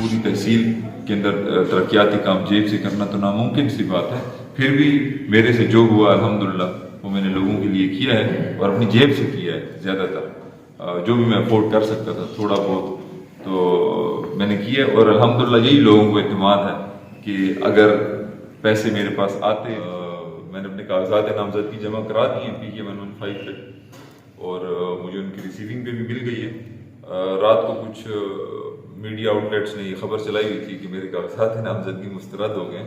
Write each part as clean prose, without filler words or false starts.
پوری تحصیل کے اندر ترقیاتی کام جیب سے کرنا تو ناممکن سی بات ہے، پھر بھی میرے سے جو ہوا الحمدللہ وہ میں نے لوگوں کے لیے کیا ہے اور اپنی جیب سے کیا ہے زیادہ تر، جو بھی میں افورڈ کر سکتا تھا تھوڑا بہت تو میں نے کیا، اور الحمدللہ یہی لوگوں کو اعتماد ہے کہ اگر پیسے میرے پاس آتے، میں نے اپنے کاغذات نامزدگی جمع کرا دی ہیں PK 115 پہ، اور مجھے ان کی ریسیونگ پہ بھی مل گئی ہے۔ رات کو کچھ میڈیا آؤٹ لیٹس نے یہ خبر چلائی ہوئی تھی کہ میرے کاغذات نامزدگی مسترد ہو گئے،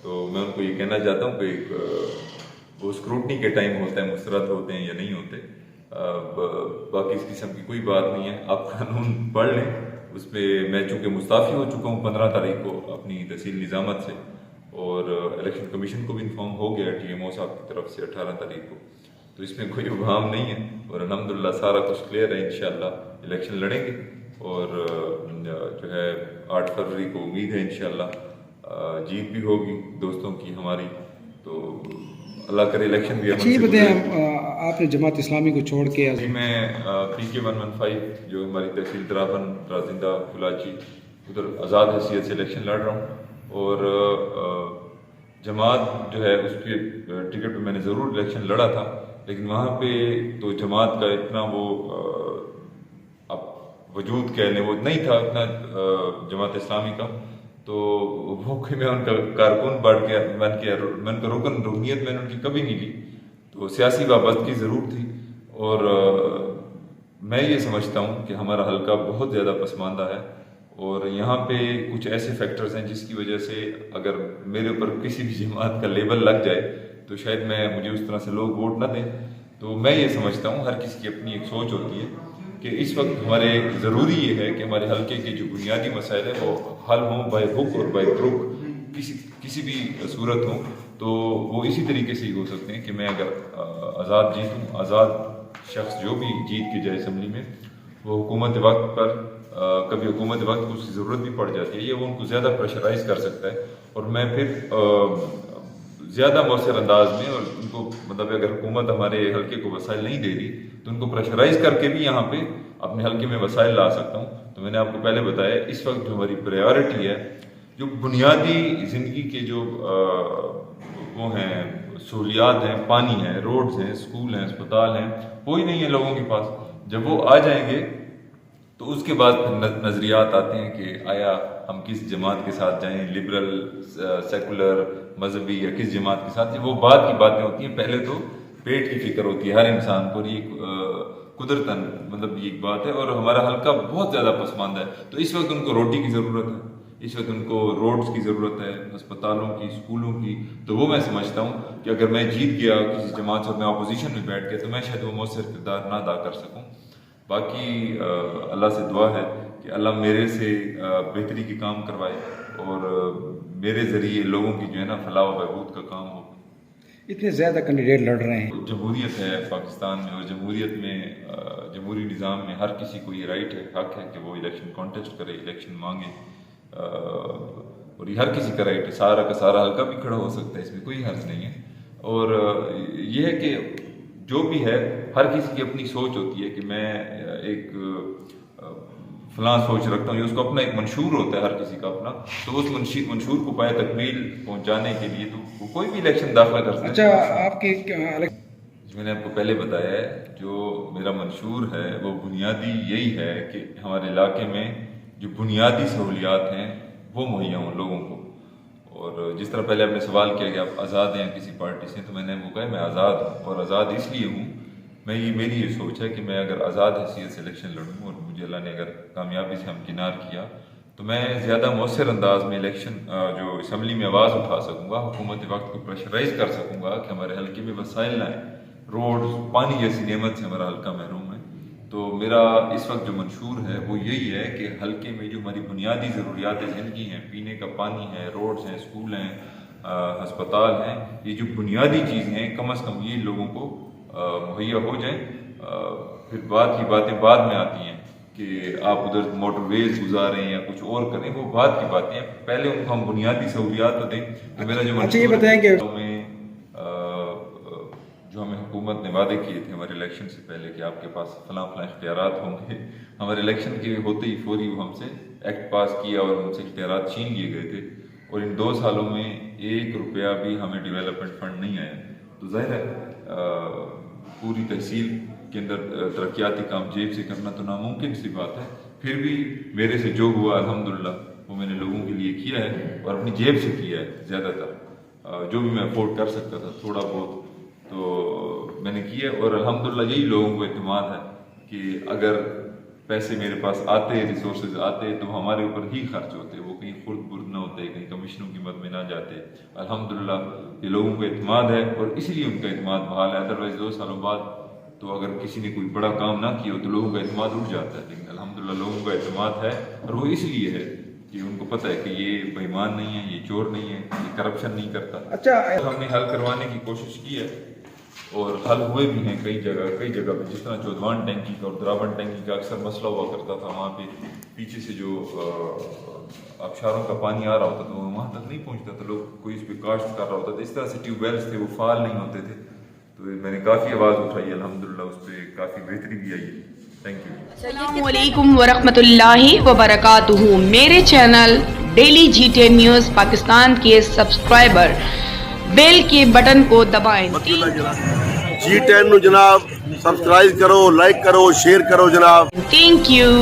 تو میں ان کو یہ کہنا چاہتا ہوں کہ ایک وہ اسکروٹنی کے ٹائم ہوتا ہے، مسترد ہوتے ہیں یا نہیں ہوتے، باقی اس قسم کی کوئی بات نہیں ہے۔ آپ قانون پڑھ لیں، اس پہ میں چونکہ مستعفی ہو چکا ہوں 15 تاریخ کو اپنی تحصیل نظامت سے، اور الیکشن کمیشن کو بھی انفارم ہو گیا TMO صاحب کی طرف سے 18 تاریخ کو، تو اس میں کوئی ابہام نہیں ہے، اور الحمدللہ سارا کچھ کلیئر ہے۔ انشاءاللہ الیکشن لڑیں گے، اور جو ہے 8 فروری کو امید ہے انشاءاللہ جیت بھی ہوگی دوستوں کی ہماری، تو اللہ کرے الیکشن بھی اچھا یہ بتائیں، آپ نے جماعت اسلامی کو چھوڑ کے میں PK 115 جو ہماری تحصیل ترابن، رازندہ، کلاچی، ادھر آزاد حیثیت سے الیکشن لڑ رہا ہوں، اور جماعت جو ہے اس کے ٹکٹ پہ میں نے ضرور الیکشن لڑا تھا، لیکن وہاں پہ تو جماعت کا اتنا وہ اب وجود کہہ لیں وہ نہیں تھا اتنا جماعت اسلامی کا، تو وہ کہ میں ان کا کارکن بن کے میں ان کا رکنیت میں نے ان کی کبھی نہیں لی، تو سیاسی وابستگی ضرور تھی، اور میں یہ سمجھتا ہوں کہ ہمارا حلقہ بہت زیادہ پسماندہ ہے، اور یہاں پہ کچھ ایسے فیکٹرز ہیں جس کی وجہ سے اگر میرے اوپر کسی بھی جماعت کا لیبل لگ جائے تو شاید مجھے اس طرح سے لوگ ووٹ نہ دیں، تو میں یہ سمجھتا ہوں ہر کسی کی اپنی ایک سوچ ہوتی ہے کہ اس وقت ہمارے ضروری یہ ہے کہ ہمارے حلقے کے جو بنیادی مسائل ہیں وہ حل ہوں بائی ہک اور بائی کروک، کسی بھی صورت ہوں، تو وہ اسی طریقے سے ہی ہو سکتے ہیں کہ میں اگر آزاد جیتوں، آزاد شخص جو بھی جیت کے جائے اسمبلی میں، وہ حکومت وقت پر کبھی حکومت وقت کو اس کی ضرورت بھی پڑ جاتی ہے، یہ وہ ان کو زیادہ پریشرائز کر سکتا ہے، اور میں پھر زیادہ مؤثر انداز میں، اور ان کو مطلب اگر حکومت ہمارے حلقے کو وسائل نہیں دے رہی تو ان کو پریشرائز کر کے بھی یہاں پہ اپنے حلقے میں وسائل لا سکتا ہوں۔ تو میں نے آپ کو پہلے بتایا اس وقت جو ہماری پریورٹی ہے، جو بنیادی زندگی کے جو وہ ہیں سہولیات ہیں، پانی ہے، روڈز ہیں، اسکول ہیں، اسپتال ہیں، وہی نہیں ہے لوگوں کے پاس۔ جب وہ آ جائیں گے تو اس کے بعد نظریات آتے ہیں کہ آیا ہم کس جماعت کے ساتھ جائیں، لبرل، سیکولر، مذہبی، یا کس جماعت کے ساتھ، وہ بعد کی باتیں ہوتی ہیں، پہلے تو پیٹ کی فکر ہوتی ہے ہر انسان کو، یہ قدرتاً مطلب یہ ایک بات ہے، اور ہمارا حلقہ بہت زیادہ پسماندہ ہے، تو اس وقت ان کو روٹی کی ضرورت ہے، اس وقت ان کو روڈز کی ضرورت ہے، ہسپتالوں کی، اسکولوں کی، تو وہ میں سمجھتا ہوں کہ اگر میں جیت گیا کسی جماعت سے اور میں اپوزیشن میں بیٹھ گیا تو میں شاید وہ مؤثر کردار نہ ادا کر سکوں۔ باقی اللہ سے دعا ہے کہ اللہ میرے سے بہتری کے کام کروائے، اور میرے ذریعے لوگوں کی جو ہے نا فلاح و بہبود کا کام ہو۔ اتنے زیادہ کینڈیڈیٹ لڑ رہے ہیں، جمہوریت ہے پاکستان میں، اور جمہوریت میں جمہوری نظام میں ہر کسی کو یہ رائٹ ہے، حق ہے کہ وہ الیکشن کانٹیسٹ کرے، الیکشن مانگے، اور یہ ہر کسی کا رائٹ ہے، سارا کا سارا حلقہ بھی کھڑا ہو سکتا ہے، اس میں کوئی حرج نہیں ہے، اور یہ ہے کہ جو بھی ہے ہر کسی کی اپنی سوچ ہوتی ہے کہ میں ایک فلاں سوچ رکھتا ہوں، یا اس کو اپنا ایک منشور ہوتا ہے ہر کسی کا اپنا، تو اس منشور کو پائے تکمیل پہنچانے کے لیے تو کوئی بھی الیکشن داخلہ کر سکتا ہے۔ اچھا آپ کے میں نے آپ کو پہلے بتایا ہے جو میرا منشور ہے وہ بنیادی یہی ہے کہ ہمارے علاقے میں جو بنیادی سہولیات ہیں وہ مہیا ہوں لوگوں کو، اور جس طرح پہلے آپ نے سوال کیا کہ آپ آزاد ہیں کسی پارٹی سے، تو میں نے وہ کہا میں آزاد ہوں، اور آزاد اس لیے ہوں، میری یہ سوچ ہے کہ میں اگر آزاد حیثیت سے الیکشن لڑوں اور مجھے اللہ نے اگر کامیابی سے ہمکنار کیا تو میں زیادہ مؤثر انداز میں الیکشن جو اسمبلی میں آواز اٹھا سکوں گا، حکومت وقت کو پریشرائز کر سکوں گا کہ ہمارے حلقے میں وسائل لائیں، روڈز، پانی جیسی نعمت سے ہمارا حلقہ محروم ہے۔ تو میرا اس وقت جو منشور ہے وہ یہی ہے کہ حلقے میں جو ہماری بنیادی ضروریات زندگی ہیں، پینے کا پانی ہے، روڈز ہیں، اسکول ہیں، ہسپتال ہیں، یہ جو بنیادی چیزیں ہیں کم از کم یہ لوگوں کو مہیا ہو جائیں۔ پھر بعد کی باتیں بعد میں آتی ہیں کہ آپ ادھر موٹر ویز گزاریں یا کچھ اور کریں، وہ بعد کی باتیں ہیں، پہلے ان کو ہم بنیادی سہولیات تو دیں۔ تو میرا جو اچھا یہ بتائیں کہ جو ہمیں حکومت نے وعدے کیے تھے ہمارے الیکشن سے پہلے کہ آپ کے پاس فلاں فلاں اختیارات ہوں گے، ہمارے الیکشن کے ہوتے ہی فوری وہ ہم سے ایکٹ پاس کیا اور ان سے اختیارات چھین لیے گئے تھے، اور ان 2 سالوں میں 1 روپیہ بھی ہمیں ڈیولپمنٹ فنڈ نہیں آیا، تو ظاہر ہے پوری تحصیل کے اندر ترقیاتی کام جیب سے کرنا تو ناممکن سی بات ہے. پھر بھی میرے سے جو ہوا الحمدللہ وہ میں نے لوگوں کے لیے کیا ہے، اور اپنی جیب سے کیا ہے. زیادہ تر جو بھی میں افورڈ کر سکتا تھا تھوڑا بہت تو میں نے کیا، اور الحمدللہ یہی لوگوں کو اعتماد ہے کہ اگر پیسے میرے پاس آتے، ریسورسز آتے، تو ہمارے اوپر ہی خرچ ہوتے، وہ کہیں خرد برد نہ ہوتے، کہیں کمیشنوں کی مد میں نہ جاتے. الحمدللہ یہ لوگوں کو اعتماد ہے، اور اسی لیے ان کا اعتماد بحال ہے. ادروائز 2 سالوں بعد تو اگر کسی نے کوئی بڑا کام نہ کیا ہو تو لوگوں کا اعتماد اٹھ جاتا ہے، لیکن الحمدللہ لوگوں کا اعتماد ہے، اور وہ اس لیے ہے کہ ان کو پتہ ہے کہ یہ بے ایمان نہیں ہے، یہ چور نہیں ہے، یہ کرپشن نہیں کرتا. اچھا، ہم نے حل کروانے کی کوشش کی ہے، اور حل ہوئے بھی ہیں کئی جگہ پہ. جس طرح چودوان ٹینکی کا اور درابن ٹینکی کا اکثر مسئلہ ہوا کرتا تھا، وہاں پہ پیچھے سے جو آبشاروں کا پانی آ رہا ہوتا تھا وہ وہاں تک نہیں پہنچتا تھا، لوگ کوئی اس پہ کاشت کر رہا ہوتا تھا. اس طرح سے ٹیوب ویلز تھے وہ فعال نہیں ہوتے تھے، تو میں نے کافی آواز اٹھائی، الحمدللہ اس پہ کافی بہتری بھی آئی ہے. Thank you. السلام علیکم ورحمۃ اللہ وبرکاتہ. میرے channel daily GTN news Pakistan کے سبسکرائبر بیل کے بٹن کو دبائیں. G10 نو جناب سبسکرائب کرو، لائک کرو، شیئر کرو جناب. Thank you.